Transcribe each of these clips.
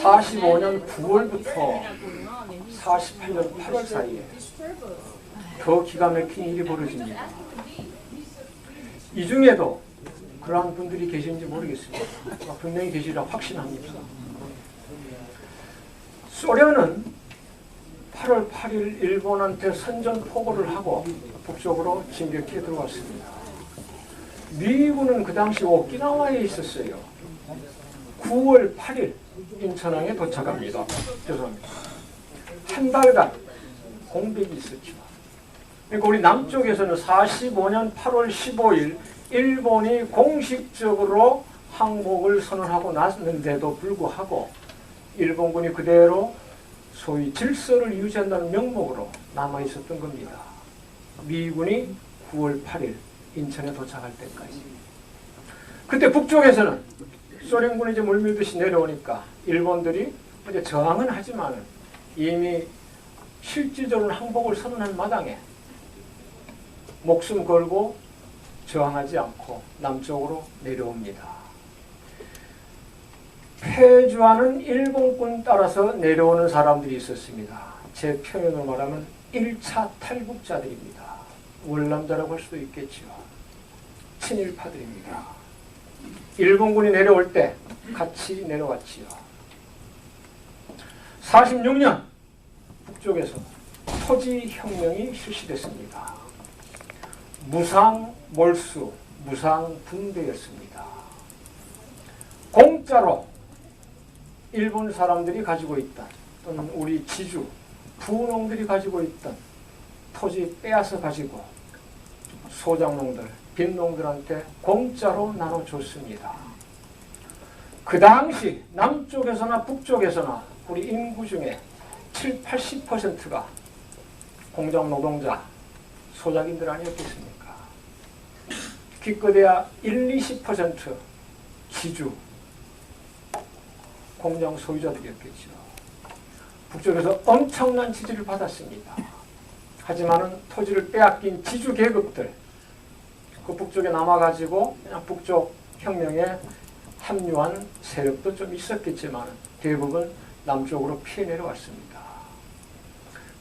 45년 9월부터 48년 8월 사이에 더 기가 막힌 일이 벌어집니다. 이 중에도 그러한 분들이 계신지 모르겠습니다. 분명히 계시리라 확신합니다. 소련은 8월 8일 일본한테 선전포고를 하고 북쪽으로 진격해 들어왔습니다. 미군은 그 당시 오키나와에 있었어요. 9월 8일 인천항에 도착합니다. 죄송합니다. 한 달간 공백이 있었죠. 그러니까 우리 남쪽에서는 45년 8월 15일 일본이 공식적으로 항복을 선언하고 났는데도 불구하고 일본군이 그대로 소위 질서를 유지한다는 명목으로 남아있었던 겁니다. 미군이 9월 8일 인천에 도착할 때까지. 그때 북쪽에서는 소련군이 이제 물밀듯이 내려오니까 일본들이 이제 저항은 하지만 이미 실질적으로 항복을 선언한 마당에 목숨 걸고 저항하지 않고 남쪽으로 내려옵니다. 패주하는 일본군 따라서 내려오는 사람들이 있었습니다. 제 표현으로 말하면 1차 탈북자들입니다. 월남자라고 할 수도 있겠죠. 친일파들입니다. 일본군이 내려올 때 같이 내려왔지요. 46년 북쪽에서 토지혁명이 실시됐습니다. 무상몰수, 무상분배였습니다. 공짜로 일본 사람들이 가지고 있던 또는 우리 지주, 부농들이 가지고 있던 토지 빼앗아 가지고 소작농들, 빈농들한테 공짜로 나눠줬습니다. 그 당시 남쪽에서나 북쪽에서나 우리 인구 중에 70~80%가 공장 노동자, 소작인들 아니었겠습니까? 기껏해야 1~20% 지주, 공장 소유자들이었겠죠. 북쪽에서 엄청난 지지를 받았습니다. 하지만은 토지를 빼앗긴 지주 계급들, 그 북쪽에 남아가지고 그냥 북쪽 혁명에 합류한 세력도 좀 있었겠지만 대부분 남쪽으로 피해 내려왔습니다.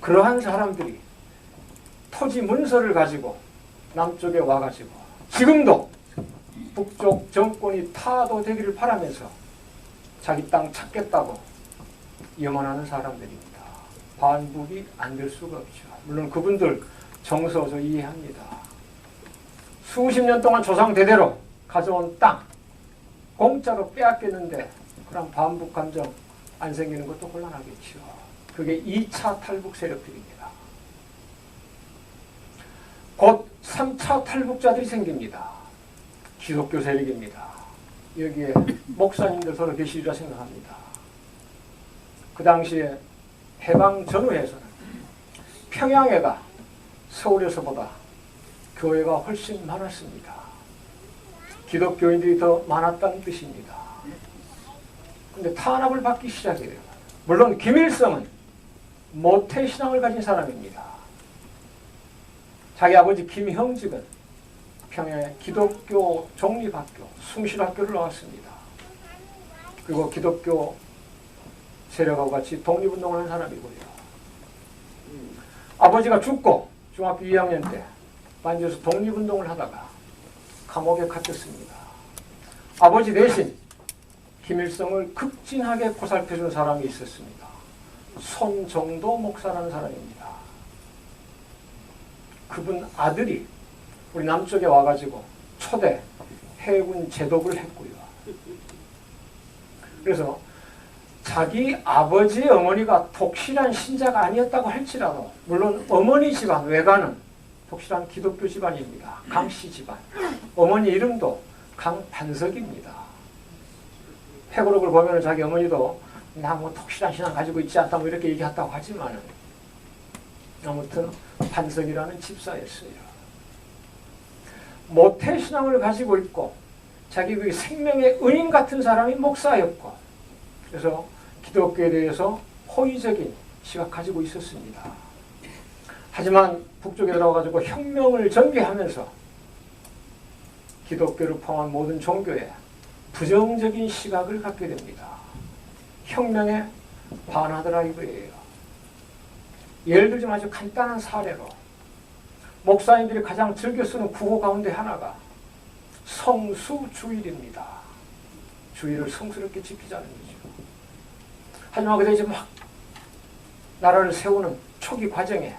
그러한 사람들이 토지 문서를 가지고 남쪽에 와가지고 지금도 북쪽 정권이 타도되기를 바라면서 자기 땅 찾겠다고 염원하는 사람들입니다. 반북이 안 될 수가 없죠. 물론 그분들 정서 저 이해합니다. 수십 년 동안 조상 대대로 가져온 땅 공짜로 빼앗겼는데 그런 반북 감정 안 생기는 것도 곤란하겠죠. 그게 2차 탈북 세력들입니다. 곧 3차 탈북자들이 생깁니다. 기독교 세력입니다. 여기에 목사님들 서로 계시리라 생각합니다. 그 당시에 해방 전후에서는 평양에가 서울에서보다 교회가 훨씬 많았습니다. 기독교인들이 더 많았다는 뜻입니다. 근데 탄압을 받기 시작해요. 물론 김일성은 모태신앙을 가진 사람입니다. 자기 아버지 김형직은 평양의 기독교 종립학교, 숭실학교를 나왔습니다. 그리고 기독교 세력하고 같이 독립운동을 한 사람이고요. 아버지가 죽고 중학교 2학년 때 반지에서 독립운동을 하다가 감옥에 갇혔습니다. 아버지 대신 김일성을 극진하게 보살펴준 사람이 있었습니다. 손정도 목사라는 사람입니다. 그분 아들이 우리 남쪽에 와가지고 초대 해군 제독을 했고요. 그래서 자기 아버지 어머니가 독실한 신자가 아니었다고 할지라도 물론 어머니 집안 외가는 독실한 기독교 집안입니다. 강씨 집안. 어머니 이름도 강반석입니다. 회고록을 보면 자기 어머니도 나 뭐 독실한 신앙 가지고 있지 않다 뭐 이렇게 얘기했다고 하지만 아무튼 반석이라는 집사였어요. 모태신앙을 가지고 있고 자기 그 생명의 은인 같은 사람이 목사였고 그래서 기독교에 대해서 호의적인 시각 가지고 있었습니다. 하지만 북쪽에 들어가가지고 혁명을 전개하면서 기독교를 포함한 모든 종교에 부정적인 시각을 갖게 됩니다. 혁명에 반하더라 이거예요. 예를 들자면 아주 간단한 사례로 목사님들이 가장 즐겨 쓰는 구호 가운데 하나가 성수주일입니다. 주일을 성스럽게 지키자는 거죠. 하지만 그때 이제 막 나라를 세우는 초기 과정에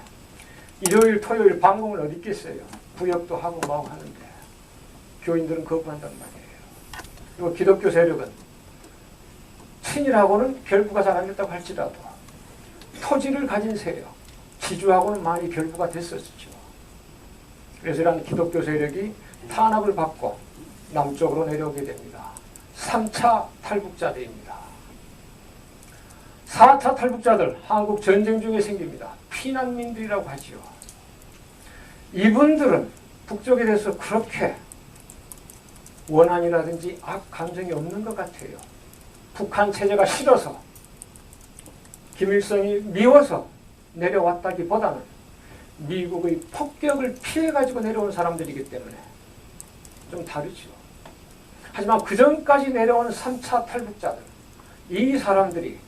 일요일, 토요일 방공을 어디 있겠어요. 부역도 하고 막 하는데 교인들은 거부한단 말이에요. 그리고 기독교 세력은 친일하고는 결부가 잘 안 됐다고 할지라도 토지를 가진 세력, 지주하고는 많이 결부가 됐었죠. 그래서 이런 기독교 세력이 탄압을 받고 남쪽으로 내려오게 됩니다. 3차 탈북자들입니다. 4차 탈북자들, 한국 전쟁 중에 생깁니다. 피난민들이라고 하지요. 이분들은 북쪽에 대해서 그렇게 원한이라든지 악 감정이 없는 것 같아요. 북한 체제가 싫어서 김일성이 미워서 내려왔다기보다는 미국의 폭격을 피해가지고 내려온 사람들이기 때문에 좀 다르죠. 하지만 그 전까지 내려온 3차 탈북자들, 이 사람들이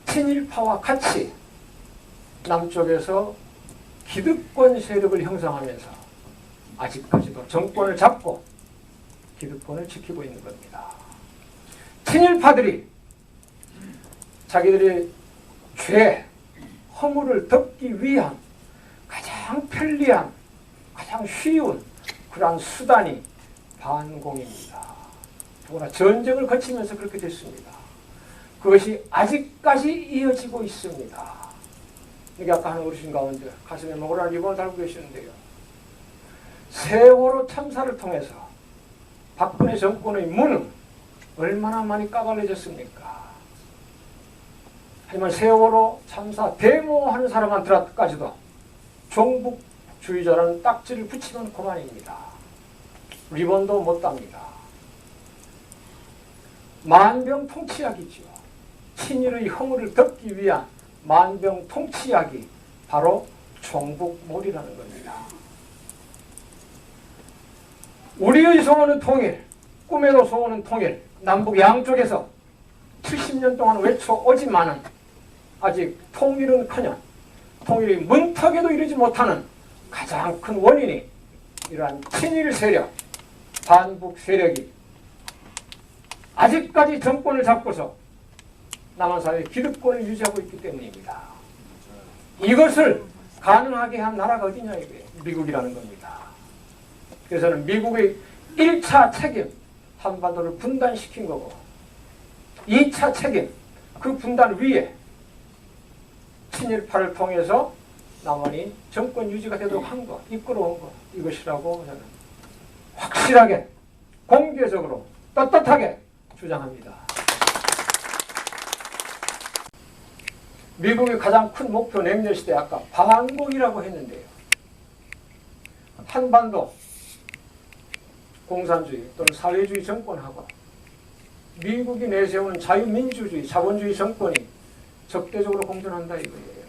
친일파와 같이 남쪽에서 기득권 세력을 형성하면서 아직까지도 정권을 잡고 기득권을 지키고 있는 겁니다. 친일파들이 자기들의 죄, 허물을 덮기 위한 가장 편리한, 가장 쉬운 그러한 수단이 반공입니다. 더구나 전쟁을 거치면서 그렇게 됐습니다. 그것이 아직까지 이어지고 있습니다. 이게 아까 하는 어르신 가운데 가슴에 먹으라는 리본을 달고 계시는데요. 세월호 참사를 통해서 박근혜 정권의 무능 얼마나 많이 까발려졌습니까? 하지만 세월호 참사 데모하는 사람한테까지도 종북주의자라는 딱지를 붙이면 그만입니다. 리본도 못 답니다. 만병통치약이죠. 친일의 허물을 덮기 위한 만병통치약이 바로 종북몰이라는 겁니다. 우리의 소원은 통일, 꿈에도 소원은 통일, 남북 양쪽에서 70년 동안 외쳐오지만은 아직 통일은커녕 통일이 문턱에도 이르지 못하는 가장 큰 원인이 이러한 친일 세력, 반북 세력이 아직까지 정권을 잡고서 남한 사회의 기득권을 유지하고 있기 때문입니다. 이것을 가능하게 한 나라가 어디냐 이게 미국이라는 겁니다. 그래서는 미국의 1차 책임, 한반도를 분단시킨 거고 2차 책임, 그 분단 위에 친일파를 통해서 남한이 정권 유지가 되도록 한 것, 이끌어온 것, 이것이라고 저는 확실하게 공개적으로 떳떳하게 주장합니다. 미국의 가장 큰 목표 냉전시대 아까 반공이라고 했는데요. 한반도 공산주의 또는 사회주의 정권하고 미국이 내세우는 자유민주주의, 자본주의 정권이 적대적으로 공존한다 이거예요.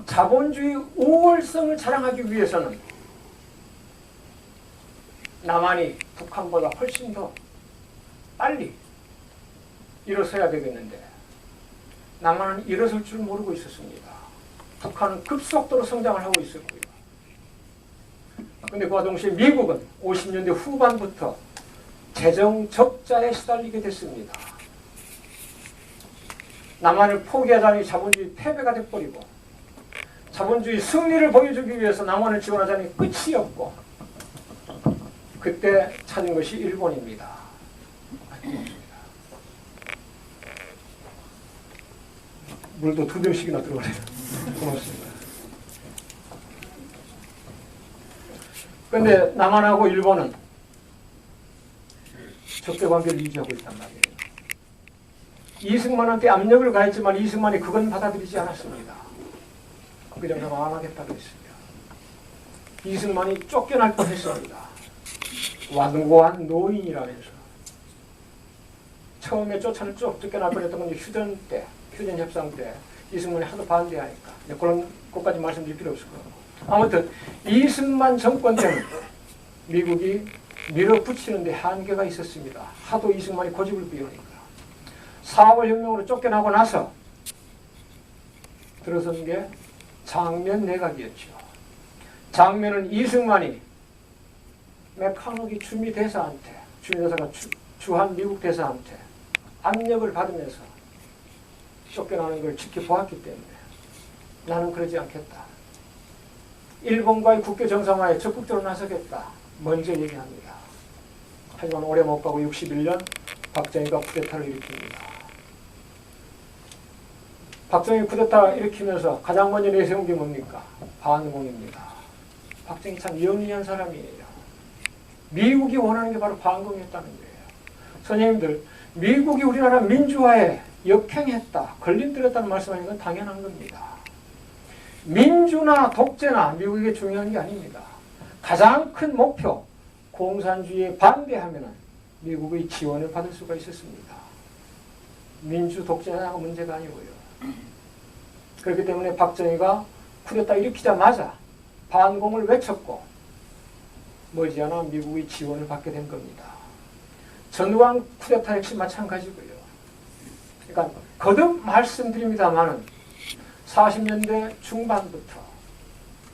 자본주의 우월성을 자랑하기 위해서는 남한이 북한보다 훨씬 더 빨리 일어서야 되겠는데 남한은 일어설 줄 모르고 있었습니다. 북한은 급속도로 성장을 하고 있었고요. 그런데 그와 동시에 미국은 50년대 후반부터 재정 적자에 시달리게 됐습니다. 남한을 포기하자니 자본주의 패배가 돼버리고 자본주의 승리를 보여주기 위해서 남한을 지원하자니 끝이 없고 그때 찾은 것이 일본입니다. 물도 2병씩이나 들어오네요. 고맙습니다. 그런데 남한하고 일본은 적대관계를 유지하고 있단 말이에요. 이승만한테 압력을 가했지만 이승만이 그건 받아들이지 않았습니다. 그냥 안 하겠다고 했습니다. 이승만이 쫓겨날 뻔했습니다. 완고한 노인이라면서. 처음에 쫓겨날 뻔했던 건 휴전 때, 휴전 협상 때 이승만이 하도 반대하니까 그런 것까지 말씀드릴 필요 없을 거고. 아무튼 이승만 정권 때는 미국이 밀어붙이는 데 한계가 있었습니다. 하도 이승만이 고집을 피우니까. 4월 혁명으로 쫓겨나고 나서 들어선 게 장면 내각이었죠. 장면은 이승만이 메카노기 주미 대사한테, 주미 대사가 주한 미국 대사한테 압력을 받으면서 쫓겨나는 걸 지켜보았기 때문에 나는 그러지 않겠다. 일본과의 국교 정상화에 적극적으로 나서겠다. 먼저 얘기합니다. 하지만 오래 못 가고 61년 박정희가 쿠데타를 일으킵니다. 박정희 쿠데타 일으키면서 가장 먼저 내세운 게 뭡니까? 반공입니다. 박정희 참 영리한 사람이에요. 미국이 원하는 게 바로 반공이었다는 거예요. 선생님들, 미국이 우리나라 민주화에 역행했다, 걸림돌했다는 말씀하는 건 당연한 겁니다. 민주나 독재나 미국에게 중요한 게 아닙니다. 가장 큰 목표, 공산주의에 반대하면 미국의 지원을 받을 수가 있었습니다. 민주 독재가 문제가 아니고요. 그렇기 때문에 박정희가 쿠데타 일으키자마자 반공을 외쳤고 머지않아 미국의 지원을 받게 된 겁니다. 전두환 쿠데타 역시 마찬가지고요. 그러니까 거듭 말씀드립니다만은 40년대 중반부터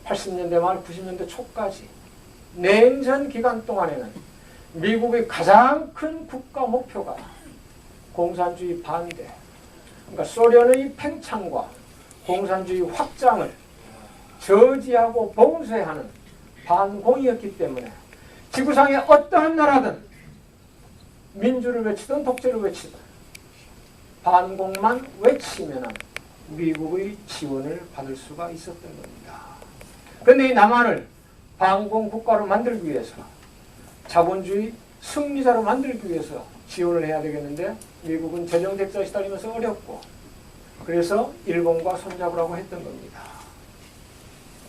80년대 말 90년대 초까지 냉전 기간 동안에는 미국의 가장 큰 국가 목표가 공산주의 반대, 그러니까 소련의 팽창과 공산주의 확장을 저지하고 봉쇄하는 반공이었기 때문에 지구상의 어떠한 나라든 민주를 외치든 독재를 외치든 반공만 외치면 미국의 지원을 받을 수가 있었던 겁니다. 그런데 이 남한을 반공 국가로 만들기 위해서 자본주의 승리자로 만들기 위해서 지원을 해야 되겠는데 미국은 재정 적자에 시달리면서 어렵고 그래서 일본과 손잡으라고 했던 겁니다.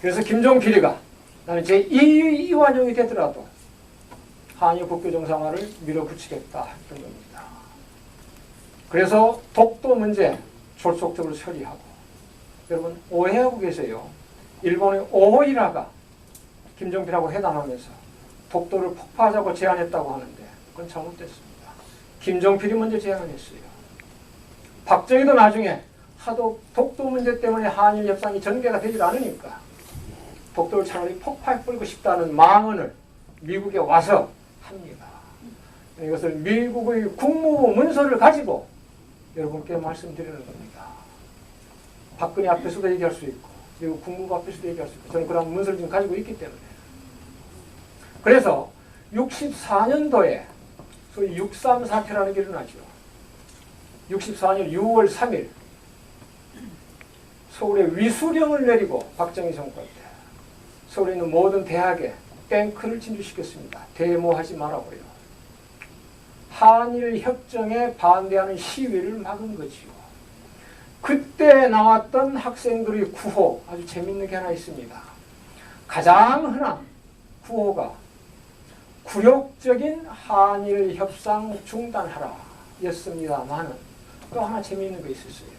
그래서 김종필이가 나는 제2의 이완용이 되더라도 한일 국교 정상화를 밀어붙이겠다 했던 겁니다. 그래서 독도 문제 졸속적으로 처리하고, 여러분 오해하고 계세요. 일본의 오호이라가 김종필하고 회담하면서 독도를 폭파하자고 제안했다고 하는데 그건 잘못됐습니다. 김종필이 먼저 제안했어요. 박정희도 나중에 하도 독도 문제 때문에 한일 협상이 전개가 되지 않으니까 독도를 차라리 폭파해버리고 싶다는 망언을 미국에 와서 합니다. 이것을 미국의 국무부 문서를 가지고 여러분께 말씀드리는 겁니다. 박근혜 앞에서도 얘기할 수 있고 미국 국무부 앞에서도 얘기할 수 있고 저는 그런 문서를 지금 가지고 있기 때문에 그래서 64년도에 소위 6.3 사태라는 게 일어나죠. 64년 6월 3일 서울에 위수령을 내리고 박정희 정권 때 서울에 있는 모든 대학에 탱크를 진주시켰습니다. 데모하지 말라고요. 한일 협정에 반대하는 시위를 막은 거지요. 그때 나왔던 학생들의 구호 아주 재밌는 게 하나 있습니다. 가장 흔한 구호가 굴욕적인 한일 협상 중단하라 였습니다만은 또 하나 재미있는 거 있었어요.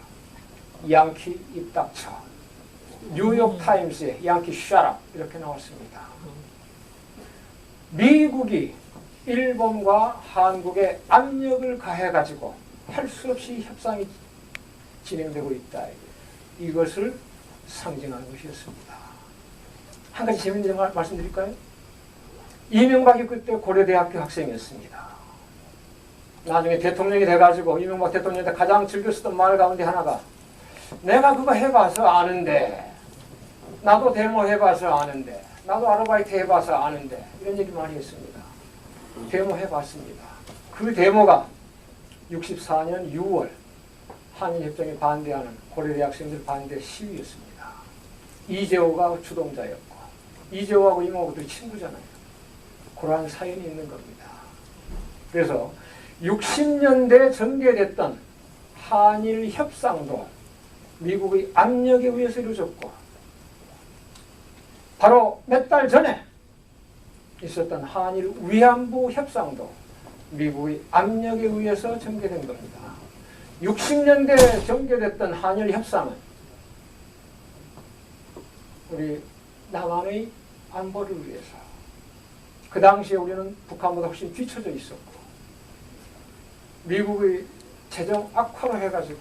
양키 입 닥쳐. 뉴욕타임스에 양키 샷업 이렇게 나왔습니다. 미국이 일본과 한국에 압력을 가해가지고 할 수 없이 협상이 진행되고 있다. 이것을 상징하는 것이었습니다. 한 가지 재미있는 말 말씀드릴까요? 이명박이 그때 고려대학교 학생이었습니다. 나중에 대통령이 돼가지고 이명박 대통령한테 가장 즐겨 쓰던 말 가운데 하나가 내가 그거 해봐서 아는데 나도 데모 해봐서 아는데 나도 아르바이트 해봐서 아는데 이런 얘기 많이 했습니다. 데모 해봤습니다. 그 데모가 64년 6월 한일협정에 반대하는 고려대 학생들 반대 시위였습니다. 이재호가 주동자였고 이재호하고 이명박들이 친구잖아요. 그러한 사연이 있는 겁니다. 그래서 60년대에 전개됐던 한일 협상도 미국의 압력에 의해서 이루어졌고 바로 몇 달 전에 있었던 한일 위안부 협상도 미국의 압력에 의해서 전개된 겁니다. 60년대에 전개됐던 한일 협상은 우리 남한의 안보를 위해서 그 당시에 우리는 북한보다 훨씬 뒤처져 있었고 미국의 재정 악화를 해가지고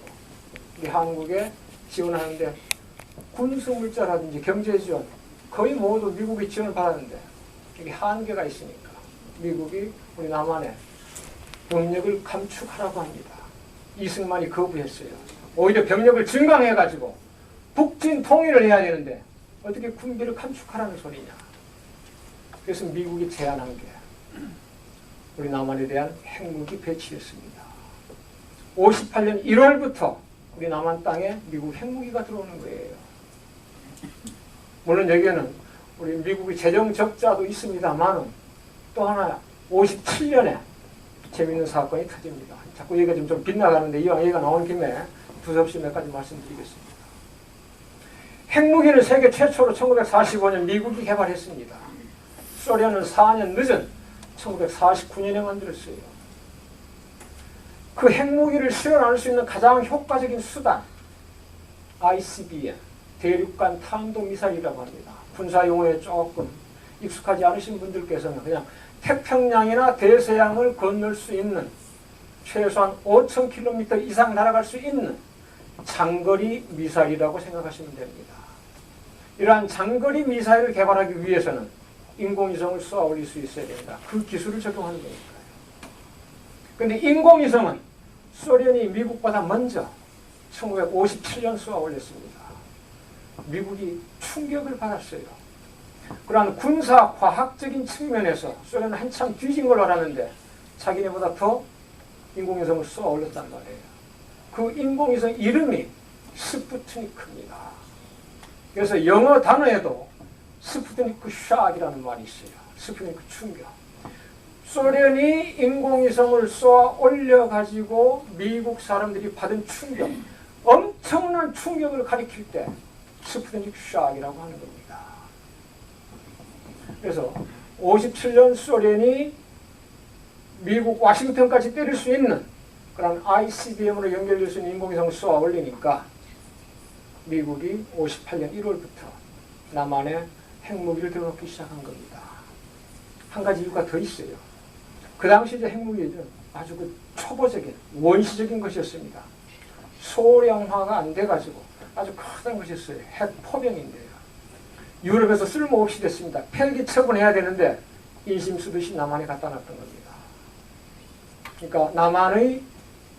우리 한국에 지원하는데 군수물자라든지 경제지원 거의 모두 미국의 지원을 받았는데 이게 한계가 있으니까 미국이 우리 남한에 병력을 감축하라고 합니다. 이승만이 거부했어요. 오히려 병력을 증강해가지고 북진 통일을 해야 되는데 어떻게 군비를 감축하라는 소리냐. 그래서 미국이 제안한 게 우리 남한에 대한 핵무기 배치였습니다. 58년 1월부터 우리 남한 땅에 미국 핵무기가 들어오는 거예요. 물론 여기에는 우리 미국의 재정 적자도 있습니다만 또 하나 57년에 재미있는 사건이 터집니다. 자꾸 얘기가 좀 빗나가는데 이왕 얘기가 나온 김에 두서없이 몇 가지 말씀드리겠습니다. 핵무기는 세계 최초로 1945년 미국이 개발했습니다. 소련은 4년 늦은 1949년에 만들었어요. 그 핵무기를 실현할 수 있는 가장 효과적인 수단 ICBM, 대륙간 탄도미사일이라고 합니다. 군사용어에 조금 익숙하지 않으신 분들께서는 그냥 태평양이나 대서양을 건널 수 있는 최소한 5,000km 이상 날아갈 수 있는 장거리 미사일이라고 생각하시면 됩니다. 이러한 장거리 미사일을 개발하기 위해서는 인공위성을 쏘아 올릴 수 있어야 됩니다. 그 기술을 적용하는 거니까요. 그런데 인공위성은 소련이 미국보다 먼저 1957년 쏘아 올렸습니다. 미국이 충격을 받았어요. 그러한 군사 과학적인 측면에서 소련은 한참 뒤진 걸로 알았는데 자기네보다 더 인공위성을 쏘아 올렸단 말이에요. 그 인공위성 이름이 스푸트니크입니다. 그래서 영어 단어에도 스푸트니크 샥이라는 말이 있어요. 스푸트니크 충격. 소련이 인공위성을 쏘아 올려가지고 미국 사람들이 받은 충격, 엄청난 충격을 가리킬 때 스푸트니크 샥이라고 하는 겁니다. 그래서 57년 소련이 미국 워싱턴까지 때릴 수 있는 그런 ICBM으로 연결될 수 있는 인공위성을 쏘아 올리니까 미국이 58년 1월부터 남한에 핵무기를 들어놓기 시작한 겁니다. 한 가지 이유가 더 있어요. 그 당시 이제 핵무기는 아주 그 초보적인 원시적인 것이었습니다. 소량화가 안 돼가지고 아주 크던 것이었어요. 핵포병인데요. 유럽에서 쓸모없이 됐습니다. 폐기 처분해야 되는데 인심 쓰듯이 남한에 갖다 놨던 겁니다. 그러니까 남한의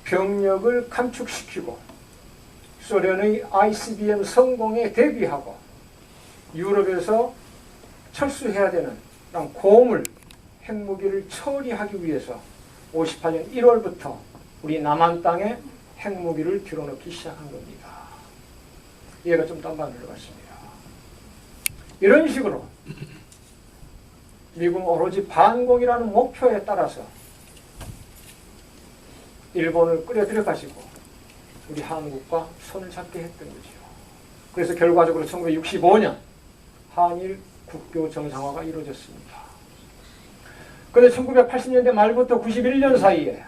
병력을 감축시키고 소련의 ICBM 성공에 대비하고 유럽에서 철수해야 되는 그런 고물 핵무기를 처리하기 위해서 58년 1월부터 우리 남한 땅에 핵무기를 들어놓기 시작한 겁니다. 이해가 좀 딴반 들어갔습니다. 이런 식으로 미국은 오로지 반공이라는 목표에 따라서 일본을 끌어들여가지고 우리 한국과 손을 잡게 했던 거죠. 그래서 결과적으로 1965년 한일 국교 정상화가 이루어졌습니다. 그런데 1980년대 말부터 91년 사이에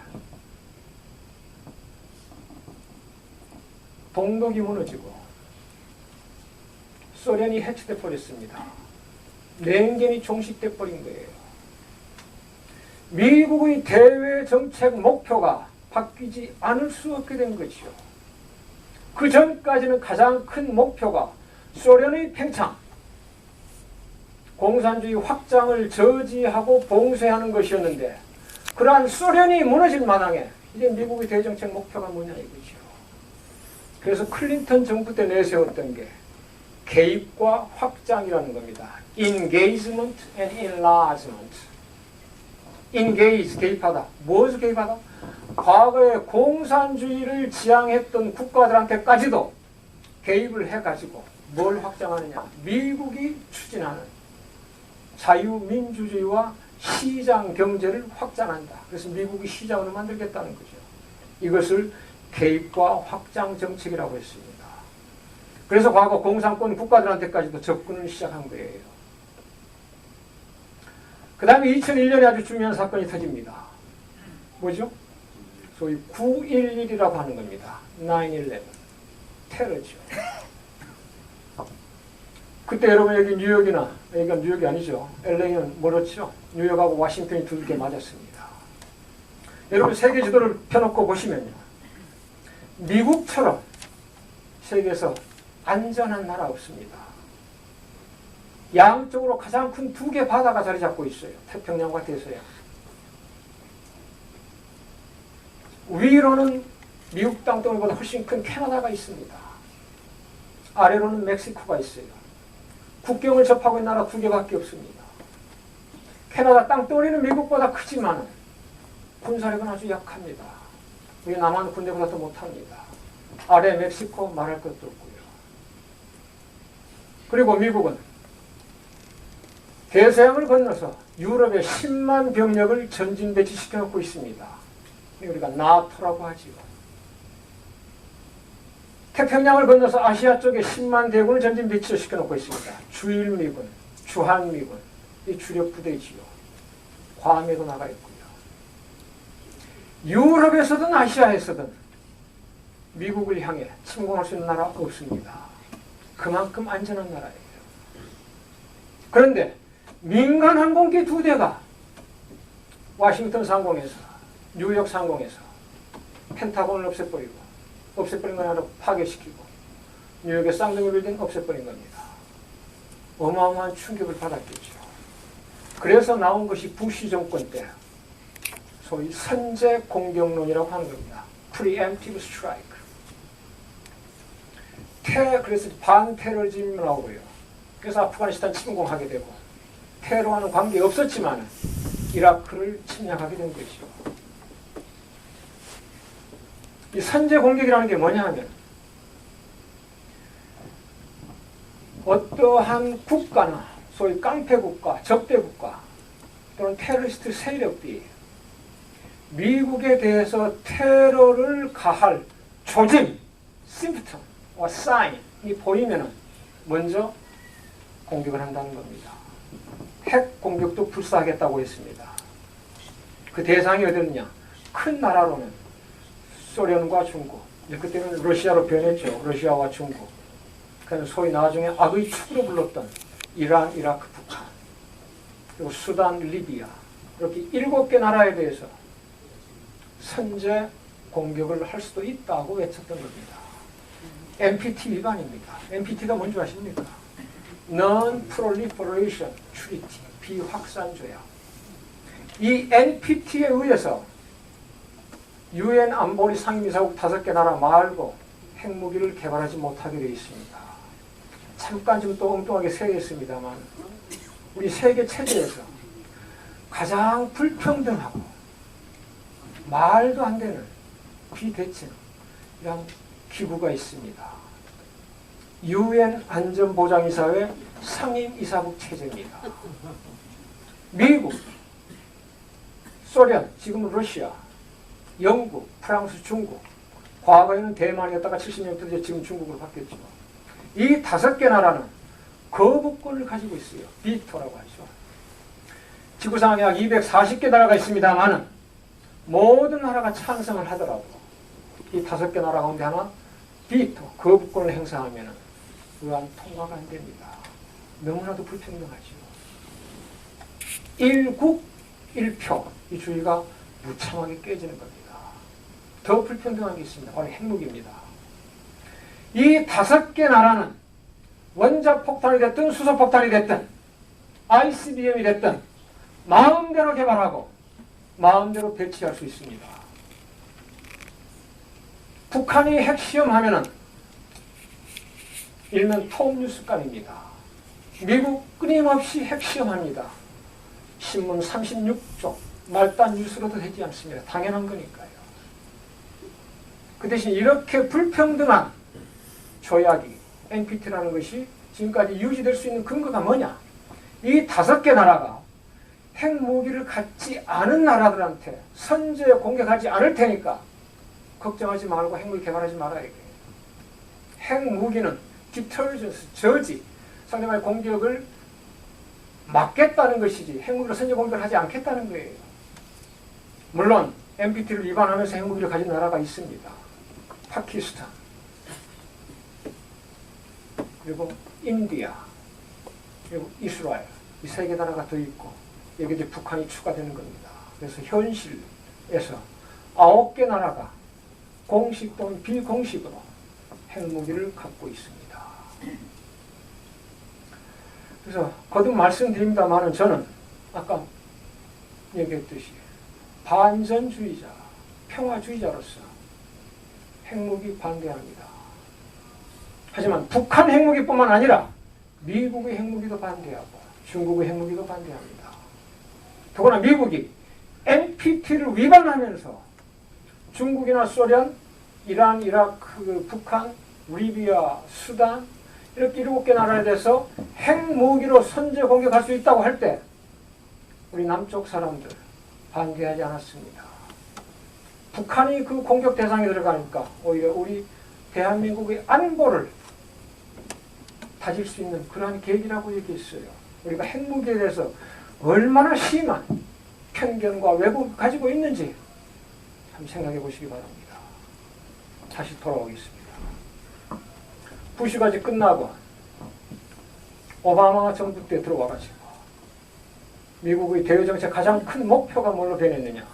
동독이 무너지고 소련이 해체돼 버렸습니다. 냉전이 종식돼 버린 거예요. 미국의 대외 정책 목표가 바뀌지 않을 수 없게 된 거죠. 그 전까지는 가장 큰 목표가 소련의 팽창, 공산주의 확장을 저지하고 봉쇄하는 것이었는데 그러한 소련이 무너질 마당에 이제 미국의 대정책 목표가 뭐냐 이거죠. 그래서 클린턴 정부 때 내세웠던 게 개입과 확장이라는 겁니다. Engagement and enlargement. Engage, 개입하다. 무엇을 개입하다? 과거에 공산주의를 지향했던 국가들한테까지도 개입을 해가지고 뭘 확장하느냐. 미국이 추진하는 자유민주주의와 시장 경제를 확장한다. 그래서 미국이 시장으로 만들겠다는 거죠. 이것을 개입과 확장 정책이라고 했습니다. 그래서 과거 공산권 국가들한테까지도 접근을 시작한 거예요. 그 다음에 2001년에 아주 중요한 사건이 터집니다. 뭐죠? 소위 9.11이라고 하는 겁니다. 9.11. 테러죠. 그때 여러분 여기 뉴욕이나, 여기가 뉴욕이 아니죠. LA는 멀었죠. 뉴욕하고 워싱턴이 두들겨 맞았습니다. 여러분 세계 지도를 펴놓고 보시면요. 미국처럼 세계에서 안전한 나라 없습니다. 양쪽으로 가장 큰 두 개 바다가 자리 잡고 있어요. 태평양과 대서양. 위로는 미국 땅덩이보다 훨씬 큰 캐나다가 있습니다. 아래로는 멕시코가 있어요. 국경을 접하고 있는 나라 두 개밖에 없습니다. 캐나다 땅덩이는 미국보다 크지만 군사력은 아주 약합니다. 우리 남한 군대보다 더 못합니다. 아래 멕시코 말할 것도 없고요. 그리고 미국은 대서양을 건너서 유럽에 10만 병력을 전진 배치시켜 놓고 있습니다. 우리가 나토라고 하지요. 태평양을 건너서 아시아 쪽에 10만 대군을 전진 배치시켜 놓고 있습니다. 주일미군, 주한미군, 이 주력 부대지요. 괌에도 나가 있고요. 유럽에서든 아시아에서든 미국을 향해 침공할 수 있는 나라 없습니다. 그만큼 안전한 나라예요. 그런데 민간 항공기 두 대가 워싱턴 상공에서, 뉴욕 상공에서 펜타곤을 없애버린 건 아니라 파괴시키고 뉴욕의 쌍둥이 빌딩 없애버린 겁니다. 어마어마한 충격을 받았겠죠. 그래서 나온 것이 부시 정권 때 소위 선제 공격론이라고 하는 겁니다. Preemptive Strike. 그래서 반테러즘이 나오고요. 그래서 아프가니스탄 침공하게 되고 테러와는 관계 없었지만 이라크를 침략하게 된 것이죠. 이 선제 공격이라는 게 뭐냐 하면 어떠한 국가나 소위 깡패 국가, 적대 국가 또는 테러리스트 세력들이 미국에 대해서 테러를 가할 조짐, 심프텀과 사인이 보이면 먼저 공격을 한다는 겁니다. 핵 공격도 불사하겠다고 했습니다. 그 대상이 어디였냐? 큰 나라로는 소련과 중국, 그때는 러시아로 변했죠. 러시아와 중국. 그는 소위 나중에 악의 축으로 불렀던 이란, 이라크, 북한, 그리고 수단, 리비아 이렇게 7개 나라에 대해서 선제 공격을 할 수도 있다고 외쳤던 겁니다. NPT 위반입니다. NPT가 뭔지 아십니까? Non-Proliferation Treaty, 비확산 조약. 이 NPT에 의해서 UN 안보리 상임이사국 5개 나라 말고 핵무기를 개발하지 못하게 되어 있습니다. 잠깐 좀 또 엉뚱하게 세겠습니다만 우리 세계 체제에서 가장 불평등하고 말도 안 되는 비대칭 이런 기구가 있습니다. UN 안전보장이사회 상임이사국 체제입니다. 미국, 소련, 지금은 러시아, 영국, 프랑스, 중국, 과거에는 대만이었다가 70년부터 지금 중국으로 바뀌었죠. 이 5개 나라는 거부권을 가지고 있어요. 비토라고 하죠. 지구상에 약 240개 나라가 있습니다만 모든 나라가 찬성을 하더라도 이 5개 나라 가운데 하나 비토, 거부권을 행사하면 의안 통과가 안 됩니다. 너무나도 불평등하죠. 1국 1표 이 주의가 무참하게 깨지는 겁니다. 더 불평등한 게 있습니다. 바로 핵무기입니다. 이 5개 나라는 원자폭탄이 됐든 수소폭탄이 됐든 ICBM이 됐든 마음대로 개발하고 마음대로 배치할 수 있습니다. 북한이 핵시험하면은 일면 톱뉴스감입니다. 미국 끊임없이 핵시험합니다. 신문 36쪽 말단 뉴스로도 되지 않습니다. 당연한 거니까요. 그 대신 이렇게 불평등한 조약이 NPT라는 것이 지금까지 유지될 수 있는 근거가 뭐냐? 이 5개 나라가 핵무기를 갖지 않은 나라들한테 선제 공격하지 않을 테니까 걱정하지 말고 핵무기 개발하지 말아야 해요. 핵무기는 디터전스, 저지, 상대방의 공격을 막겠다는 것이지 핵무기로 선제 공격을 하지 않겠다는 거예요. 물론 NPT를 위반하면서 핵무기를 가진 나라가 있습니다. 파키스탄, 그리고 인디아, 그리고 이스라엘, 이 세 개 나라가 더 있고 여기 이제 북한이 추가되는 겁니다. 그래서 현실에서 9개 나라가 공식 또는 비공식으로 핵무기를 갖고 있습니다. 그래서 거듭 말씀드립니다만은 저는 아까 얘기했듯이 반전주의자, 평화주의자로서 핵무기 반대합니다. 하지만 북한 핵무기뿐만 아니라 미국의 핵무기도 반대하고 중국의 핵무기도 반대합니다. 더구나 미국이 NPT를 위반하면서 중국이나 소련, 이란, 이라크, 북한, 리비아, 수단 이렇게 7개 나라에 대해서 핵무기로 선제 공격할 수 있다고 할 때 우리 남쪽 사람들 반대하지 않았습니다. 북한이 그 공격 대상에 들어가니까 오히려 우리 대한민국의 안보를 다질 수 있는 그러한 계기라고 얘기했어요. 우리가 핵무기에 대해서 얼마나 심한 편견과 왜곡을 가지고 있는지 참 생각해 보시기 바랍니다. 다시 돌아오겠습니다. 부시가 끝나고 오바마 정부 때 들어와가지고 미국의 대외정책 가장 큰 목표가 뭘로 변했느냐?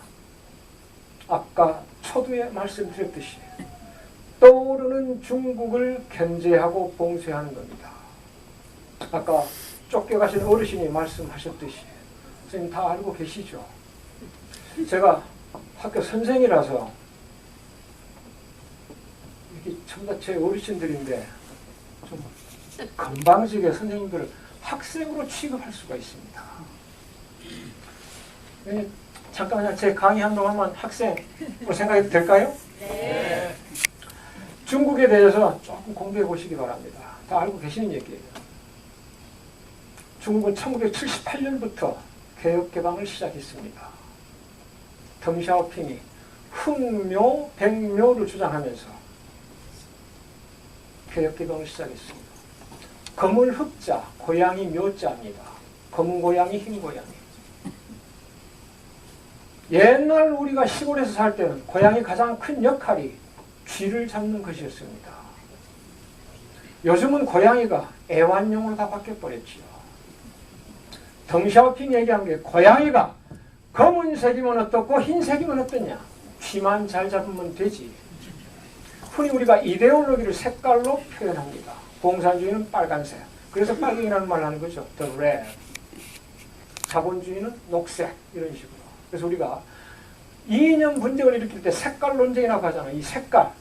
아까 초두에 말씀드렸듯이 떠오르는 중국을 견제하고 봉쇄하는 겁니다. 아까 쫓겨가신 어르신이 말씀하셨듯이 선생님 다 알고 계시죠? 제가 학교 선생이라서 이게 전부 다 제 어르신들인데 좀 건방지게 선생님들을 학생으로 취급할 수가 있습니다. 잠깐만요. 제 강의 한 동안만 학생으로 생각해도 될까요? 네. 중국에 대해서 조금 공부해 보시기 바랍니다. 다 알고 계시는 얘기예요. 중국은 1978년부터 개혁 개방을 시작했습니다. 덩샤오핑이 흑묘, 백묘를 주장하면서 개혁 개방을 시작했습니다. 검을 흑자, 고양이 묘자입니다. 검은 고양이, 흰 고양이. 옛날 우리가 시골에서 살 때는 고양이 가장 큰 역할이 쥐를 잡는 것이었습니다. 요즘은 고양이가 애완용으로 다 바뀌어버렸지요. 덩샤오핑 얘기한 게 고양이가 검은색이면 어떻고 흰색이면 어떠냐. 쥐만 잘 잡으면 되지. 흔히 우리가 이데올로기를 색깔로 표현합니다. 공산주의는 빨간색. 그래서 빨갱이라는 말을 하는 거죠. The red. 자본주의는 녹색. 이런 식으로. 그래서 우리가 이념 분쟁을 일으킬 때 색깔 논쟁이라고 하잖아요. 이 색깔,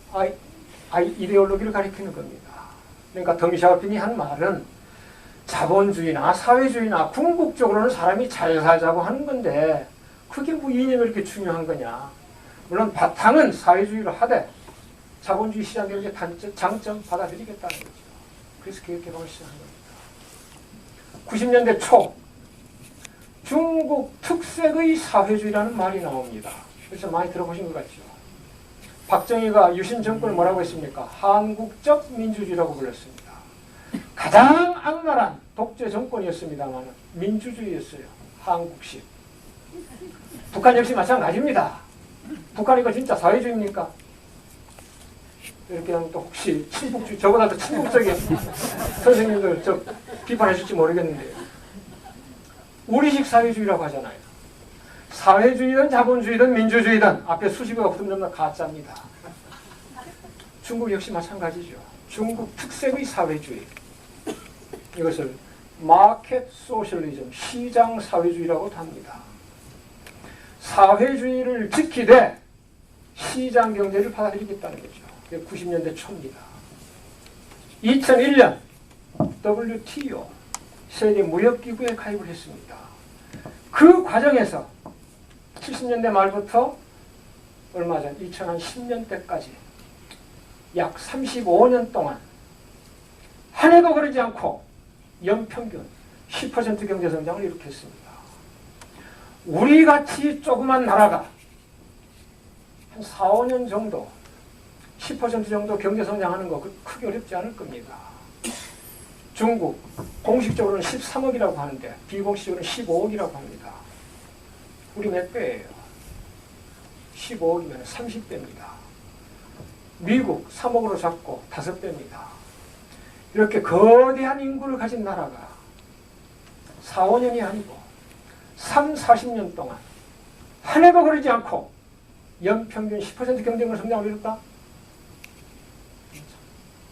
이데올로기를 가리키는 겁니다. 그러니까 덩샤오핑이 한 말은 자본주의나 사회주의나 궁극적으로는 사람이 잘 살자고 하는 건데 그게 뭐 이념이 이렇게 중요한 거냐. 물론 바탕은 사회주의를 하되 자본주의 시장 경제 장점 받아들이겠다는 거죠. 그래서 개혁 개방을 시작한 겁니다. 90년대 초 중국 특색의 사회주의라는 말이 나옵니다. 그래서 많이 들어보신 것 같죠. 박정희가 유신 정권을 뭐라고 했습니까? 한국적 민주주의라고 불렀습니다. 가장 악랄한 독재 정권이었습니다만 민주주의였어요. 한국식. 북한 역시 마찬가지입니다. 북한 이거 진짜 사회주의입니까? 이렇게 하면 또 혹시 친북주의, 저보다 더 친북적인 선생님들 저 비판하실지 모르겠는데 우리식 사회주의라고 하잖아요. 사회주의든 자본주의든 민주주의든 앞에 수식어가 붙으면 가짜입니다. 중국 역시 마찬가지죠. 중국 특색의 사회주의. 이것을 마켓 소셜리즘, 시장 사회주의라고 합니다. 사회주의를 지키되 시장 경제를 받아들이겠다는 거죠. 90년대 초입니다. 2001년 WTO 세계무역기구에 가입을 했습니다. 그 과정에서 70년대 말부터 얼마 전 2010년대까지 약 35년 동안 한 해도 그러지 않고 연평균 10% 경제성장을 일으켰습니다. 우리같이 조그만 나라가 한 4, 5년 정도 10% 정도 경제성장하는 거 크게 어렵지 않을 겁니다. 중국 공식적으로는 13억이라고 하는데 비공식적으로는 15억이라고 합니다. 우리 몇 배예요? 15억이면 30배입니다. 미국 3억으로 잡고 5배입니다. 이렇게 거대한 인구를 가진 나라가 4, 5년이 아니고 3, 40년 동안 한 해도 그러지 않고 연평균 10% 경쟁을 성장을 이뤘다?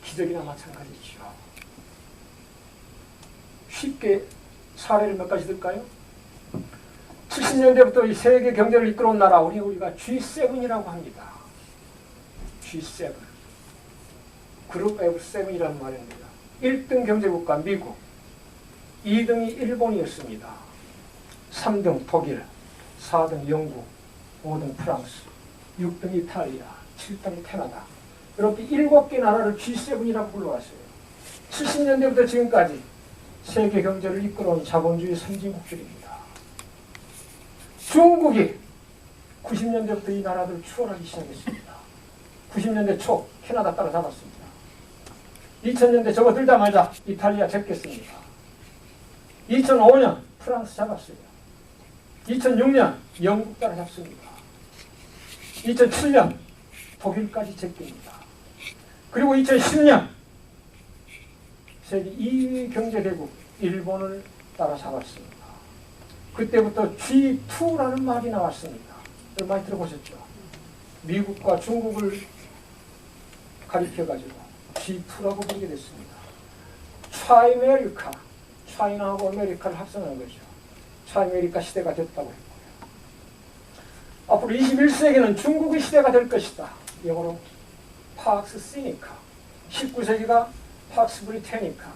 기적이나 마찬가지죠. 쉽게 사례를 몇 가지 들까요? 70년대부터 이 세계 경제를 이끌어온 나라 우리가 G7이라고 합니다. G7 그룹 오브 7이라는 말입니다. 1등 경제국가 미국, 2등이 일본이었습니다. 3등 독일, 4등 영국, 5등 프랑스, 6등 이탈리아, 7등 캐나다. 이렇게 7개 나라를 G7이라고 불러왔어요. 70년대부터 지금까지 세계 경제를 이끌어온 자본주의 선진국들입니다. 중국이 90년대부터 이 나라들을 추월하기 시작했습니다. 90년대 초 캐나다 따라잡았습니다. 2000년대 접어들자마자 이탈리아 제꼈습니다. 2005년 프랑스 잡았어요. 2006년 영국 따라잡습니다. 2007년 독일까지 제낍니다. 그리고 2010년 세계 2위 경제대국 일본을 따라잡았습니다. 그때부터 G2라는 말이 나왔습니다. 많이 들어보셨죠? 미국과 중국을 가리켜가지고 G2라고 부르게 됐습니다. 차이메리카, 차이나하고 아메리카를 합성한 거죠. 차이메리카 시대가 됐다고 했고요. 앞으로 21세기는 중국의 시대가 될 것이다. 영어로 팍스 시니카. 19세기가 팍스 브리테니카.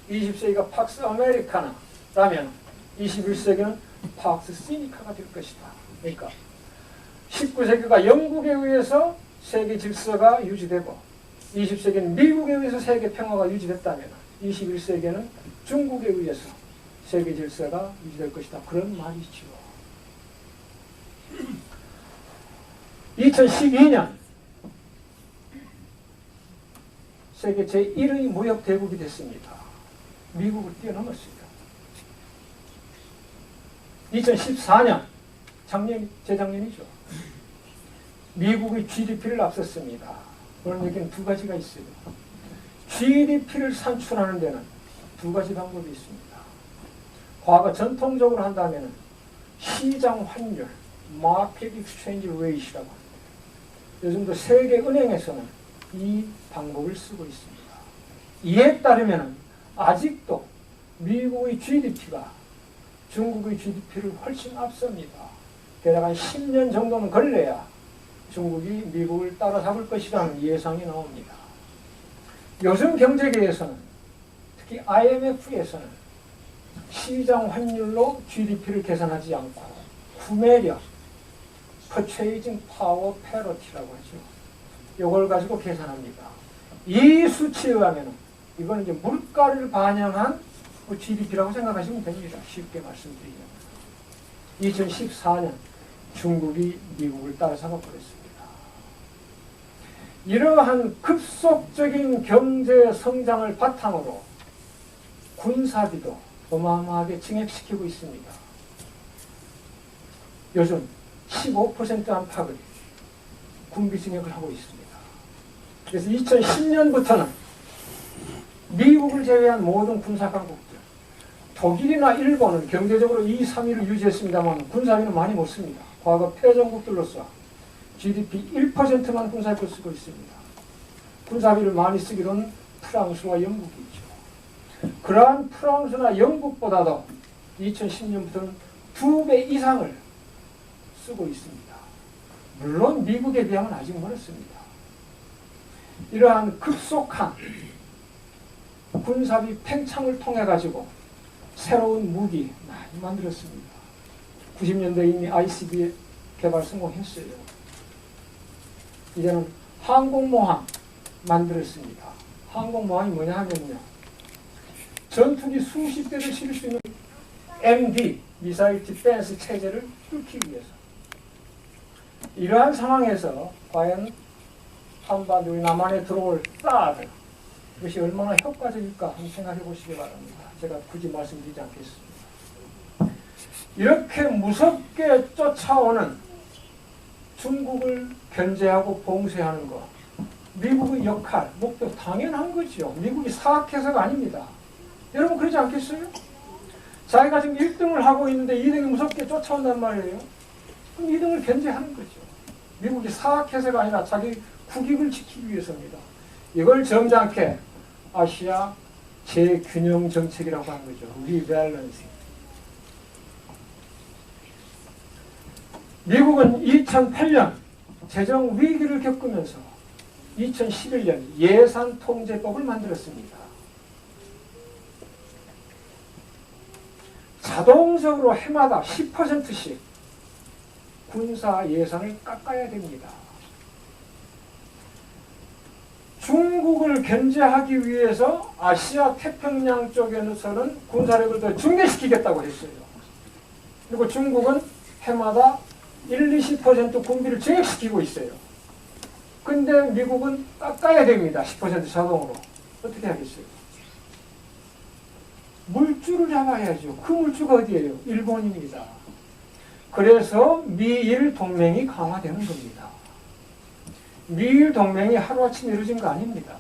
20세기가 팍스 아메리카나 라면 21세기는 팍스 시니카가 될 것이다. 그러니까 19세기가 영국에 의해서 세계 질서가 유지되고 20세기는 미국에 의해서 세계 평화가 유지됐다면 21세기에는 중국에 의해서 세계 질서가 유지될 것이다. 그런 말이죠. 2012년 세계 제1의 무역 대국이 됐습니다. 미국을 뛰어넘었습니다. 2014년 재작년이죠. 미국의 GDP를 앞섰습니다. 그런 얘기는 두 가지가 있어요. GDP를 산출하는 데는 두 가지 방법이 있습니다. 과거 전통적으로 한다면 시장 환율, Market Exchange Rate이라고 합니다. 요즘도 세계은행에서는 이 방법을 쓰고 있습니다. 이에 따르면 아직도 미국의 GDP가 중국의 GDP를 훨씬 앞섭니다. 대략 한 10년 정도는 걸려야 중국이 미국을 따라잡을 것이라는 예상이 나옵니다. 요즘 경제계에서는 특히 IMF에서는 시장 환율로 GDP를 계산하지 않고 구매력, Purchasing Power Parity라고 하죠. 이걸 가지고 계산합니다. 이 수치에 의하면 이건 이제 물가를 반영한 GDP라고 생각하시면 됩니다. 쉽게 말씀드리면 2014년 중국이 미국을 따라잡아 버렸습니다. 이러한 급속적인 경제 성장을 바탕으로 군사비도 어마어마하게 증액시키고 있습니다. 요즘 15% 안팎의 군비 증액을 하고 있습니다. 그래서 2010년부터는 미국을 제외한 모든 군사강국들, 독일이나 일본은 경제적으로 2, 3위를 유지했습니다만 군사비는 많이 못 씁니다. 과거 패전국들로서 GDP 1%만 군사비를 쓰고 있습니다. 군사비를 많이 쓰기로는 프랑스와 영국이죠. 그러한 프랑스나 영국보다도 2010년부터는 2배 이상을 쓰고 있습니다. 물론 미국에 비하면 아직 멀었습니다. 이러한 급속한 군사비 팽창을 통해 가지고 새로운 무기 많이 만들었습니다. 90년대 이미 ICBM 개발 성공했어요. 이제는 항공모함 만들었습니다. 항공모함이 뭐냐 하면요, 전투기 수십 대를 실을 수 있는 MD, 미사일 디펜스 체제를 뚫기 위해서. 이러한 상황에서 과연 한반도 남한에 들어올 사드, 이것이 얼마나 효과적일까 한번 생각해 보시기 바랍니다. 제가 굳이 말씀드리지 않겠습니다. 이렇게 무섭게 쫓아오는 중국을 견제하고 봉쇄하는 것, 미국의 역할, 목표 당연한 거죠. 미국이 사악해서가 아닙니다. 여러분 그러지 않겠어요? 자기가 지금 1등을 하고 있는데 2등이 무섭게 쫓아온단 말이에요. 그럼 2등을 견제하는 거죠. 미국이 사악해서가 아니라 자기 국익을 지키기 위해서입니다. 이걸 점잖게 아시아 재균형 정책이라고 하는 거죠. 리밸런싱. 미국은 2008년 재정 위기를 겪으면서 2011년 예산통제법을 만들었습니다. 자동적으로 해마다 10%씩 군사 예산을 깎아야 됩니다. 중국을 견제하기 위해서 아시아 태평양 쪽에서는 군사력을 더 중개시키겠다고 했어요. 그리고 중국은 해마다 20% 군비를 증액시키고 있어요. 근데 미국은 깎아야 됩니다. 10% 자동으로. 어떻게 하겠어요? 물줄을 잡아야죠. 그 물주가 어디예요? 일본입니다. 그래서 미일 동맹이 강화되는 겁니다. 미일 동맹이 하루아침에 이루어진 거 아닙니다.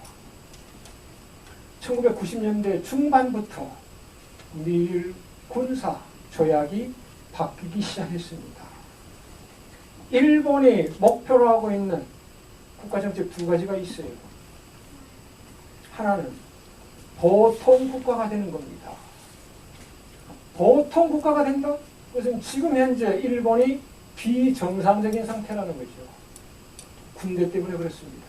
1990년대 중반부터 미일 군사 조약이 바뀌기 시작했습니다. 일본이 목표로 하고 있는 국가정책 두 가지가 있어요. 하나는 보통 국가가 되는 겁니다. 보통 국가가 된다? 그것은 지금 현재 일본이 비정상적인 상태라는 거죠. 군대 때문에 그렇습니다.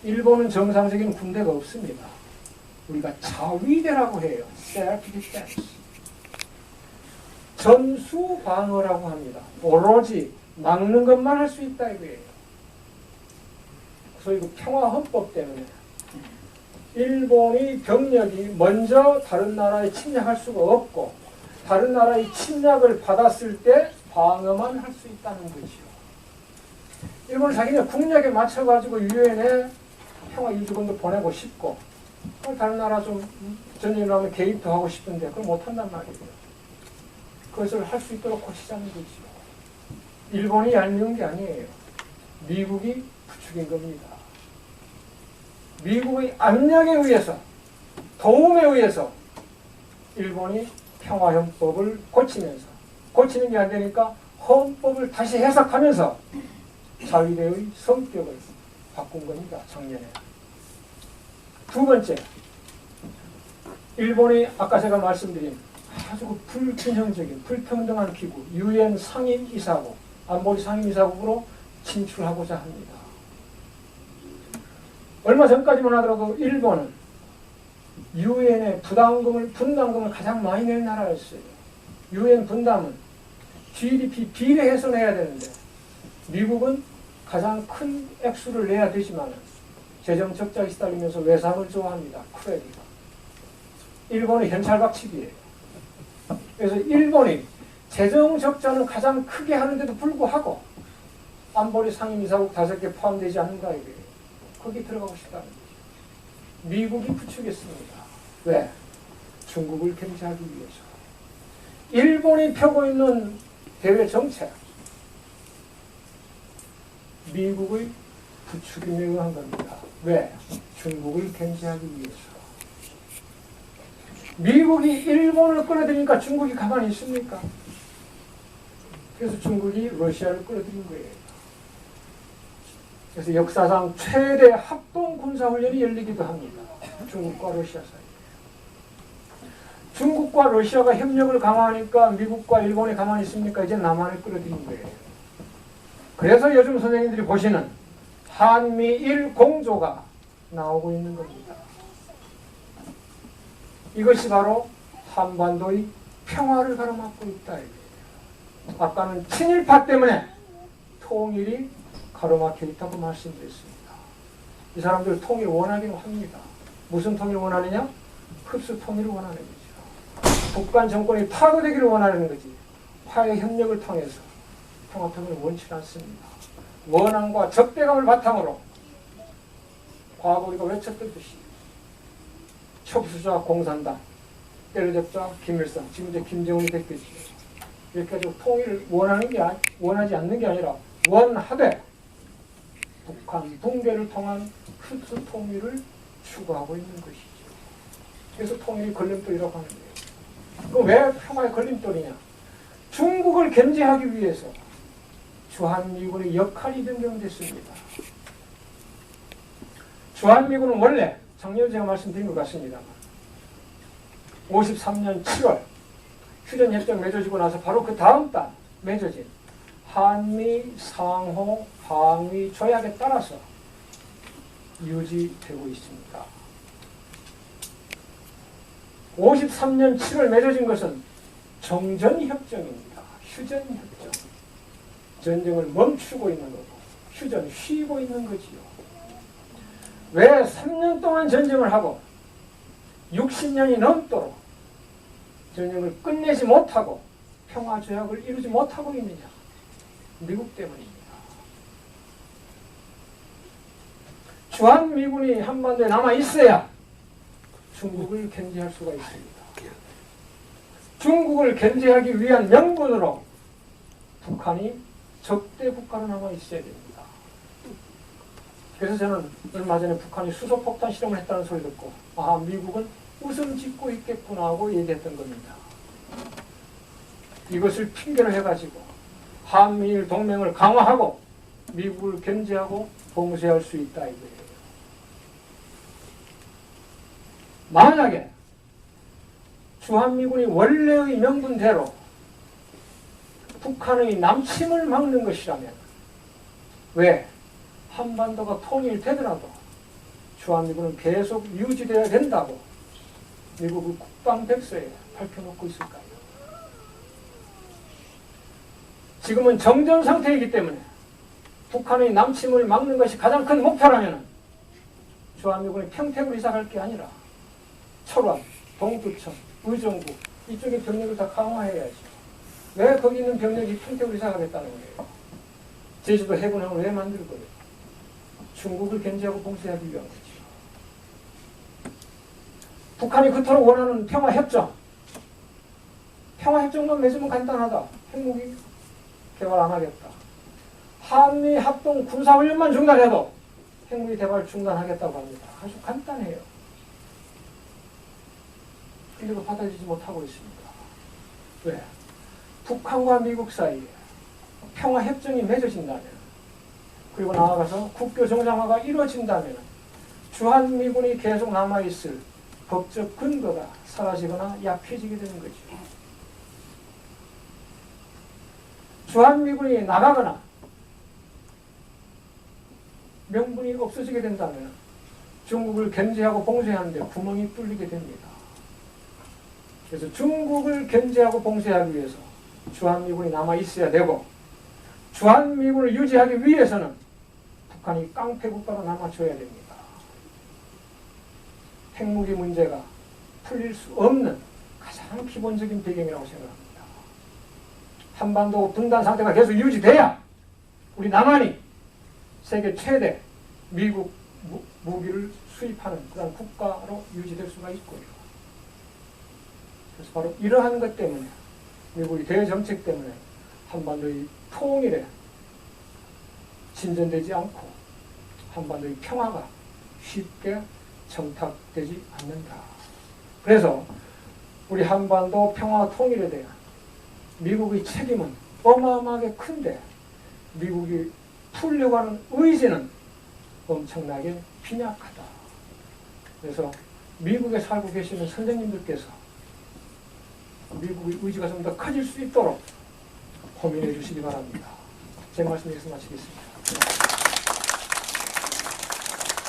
일본은 정상적인 군대가 없습니다. 우리가 자위대라고 해요. self-defense. 전수 방어라고 합니다. 오로지 막는 것만 할 수 있다 이거예요. 소위 그 평화헌법 때문에 일본이 병력이 먼저 다른 나라에 침략할 수가 없고 다른 나라의 침략을 받았을 때 방어만 할 수 있다는 거죠. 일본은 자기네 국력에 맞춰가지고 유엔에 평화유지군도 보내고 싶고 다른 나라 좀 전쟁이 나오면 개입도 하고 싶은데 그걸 못한단 말이에요. 그것을 할 수 있도록 고치자는 거죠. 일본이 얄미운 게 아니에요. 미국이 부추긴 겁니다. 미국의 압력에 의해서 도움에 의해서 일본이 평화헌법을 고치면서 고치는 게 안 되니까 헌법을 다시 해석하면서 자위대의 성격을 바꾼 겁니다. 작년에. 두 번째, 일본이 아까 제가 말씀드린 아주 불균형적인 불평등한 기구 유엔 상임이사국 안보리 상임이사국으로 진출하고자 합니다. 얼마 전까지만 하더라도 일본은 유엔의 분담금을 가장 많이 낸 나라였어요. 유엔 분담은 GDP 비례해서 내야 되는데 미국은 가장 큰 액수를 내야 되지만 재정 적자에 시달리면서 외상을 좋아합니다. 크레디가. 일본은 현찰박치기예요. 그래서 일본이 재정 적자는 가장 크게 하는데도 불구하고 안보리 상임이사국 5개 포함되지 않는가 이거예요. 거기 들어가고 싶다는 거죠. 미국이 부추겼습니다. 왜? 중국을 견제하기 위해서. 일본이 펴고 있는 대외 정책, 미국의 부추김에 의한 겁니다. 왜? 중국을 견제하기 위해서. 미국이 일본을 끌어들이니까 중국이 가만히 있습니까? 그래서 중국이 러시아를 끌어들인 거예요. 그래서 역사상 최대 합동 군사훈련이 열리기도 합니다. 중국과 러시아 사이. 중국과 러시아가 협력을 강화하니까 미국과 일본이 가만히 있습니까? 이제 남한을 끌어들인 거예요. 그래서 요즘 선생님들이 보시는 한미일 공조가 나오고 있는 겁니다. 이것이 바로 한반도의 평화를 가로막고 있다. 아까는 친일파 때문에 통일이 가로막혀 있다고 말씀드렸습니다. 이 사람들 통일 원하기는 합니다. 무슨 통일 원하느냐? 흡수 통일을 원하는 거죠. 북한 정권이 파괴되기를 원하는 거지. 화해 협력을 통해서 평화통일을 원치 않습니다. 원한과 적대감을 바탕으로 과거 우리가 외쳤던 듯이 첩수자 공산당, 때려잡자 김일성, 지금 이제 김정은이 됐겠죠. 이렇게 해서 통일을 원하지 않는 게 아니라 원하되 북한 붕괴를 통한 흡수 통일을 추구하고 있는 것이죠. 그래서 통일이 걸림돌이라고 하는 거예요. 그럼 왜 평화의 걸림돌이냐? 중국을 견제하기 위해서 주한미군의 역할이 변경됐습니다. 주한미군은 원래 작년에 제가 말씀드린 것 같습니다만 53년 7월 휴전협정 맺어지고 나서 바로 그 다음 달 맺어진 한미 상호 방위 조약에 따라서 유지되고 있습니다. 53년 7월 맺어진 것은 정전협정입니다. 휴전협정. 전쟁을 멈추고 있는 거고 휴전 쉬고 있는 거지요. 왜 3년 동안 전쟁을 하고 60년이 넘도록 전쟁을 끝내지 못하고 평화조약을 이루지 못하고 있느냐? 미국 때문입니다. 주한미군이 한반도에 남아있어야 중국을 견제할 수가 있습니다. 중국을 견제하기 위한 명분으로 북한이 적대 국가로 남아있어야 됩니다. 그래서 저는 얼마 전에 북한이 수소폭탄 실험을 했다는 소리 듣고 아, 미국은 웃음 짓고 있겠구나 하고 얘기했던 겁니다. 이것을 핑계로 해가지고 한미일 동맹을 강화하고 미국을 견제하고 봉쇄할 수 있다 이거예요. 만약에 주한미군이 원래의 명분대로 북한의 남침을 막는 것이라면 왜 한반도가 통일되더라도 주한미군은 계속 유지되어야 된다고 미국의 국방백서에 밝혀놓고 있을까요? 지금은 정전 상태이기 때문에 북한의 남침을 막는 것이 가장 큰 목표라면 주한미군이 평택으로 이사갈 게 아니라 철원, 동두천, 의정부 이쪽에 병력을 다 강화해야죠. 왜 거기 있는 병력이 평택으로 이사가겠다는 거예요? 제주도 해군항을 왜 만들 거예요? 중국을 견제하고 봉쇄하기 위한 거죠. 북한이 그토록 원하는 평화협정. 평화협정만 맺으면 간단하다. 핵무기 개발 안 하겠다. 한미 합동 군사훈련만 중단해도 핵무기 개발 중단하겠다고 합니다. 아주 간단해요. 근데 그 받아들이지 못하고 있습니다. 왜? 북한과 미국 사이에 평화협정이 맺어진다면 그리고 나아가서 국교 정상화가 이루어진다면 주한미군이 계속 남아있을 법적 근거가 사라지거나 약해지게 되는 거죠. 주한미군이 나가거나 명분이 없어지게 된다면 중국을 견제하고 봉쇄하는데 구멍이 뚫리게 됩니다. 그래서 중국을 견제하고 봉쇄하기 위해서 주한미군이 남아있어야 되고 주한미군을 유지하기 위해서는 북한이 깡패국가로 남아줘야 됩니다. 핵무기 문제가 풀릴 수 없는 가장 기본적인 배경이라고 생각합니다. 한반도 분단 상태가 계속 유지돼야 우리 남한이 세계 최대 미국 무기를 수입하는 그런 국가로 유지될 수가 있고요. 그래서 바로 이러한 것 때문에 미국의 대정책 때문에 한반도의 통일에 진전되지 않고 한반도의 평화가 쉽게 정착되지 않는다. 그래서 우리 한반도 평화 통일에 대한 미국의 책임은 어마어마하게 큰데 미국이 풀려고 하는 의지는 엄청나게 빈약하다. 그래서 미국에 살고 계시는 선생님들께서 미국의 의지가 좀 더 커질 수 있도록 고민해 주시기 바랍니다. 제 말씀 여기서 마치겠습니다.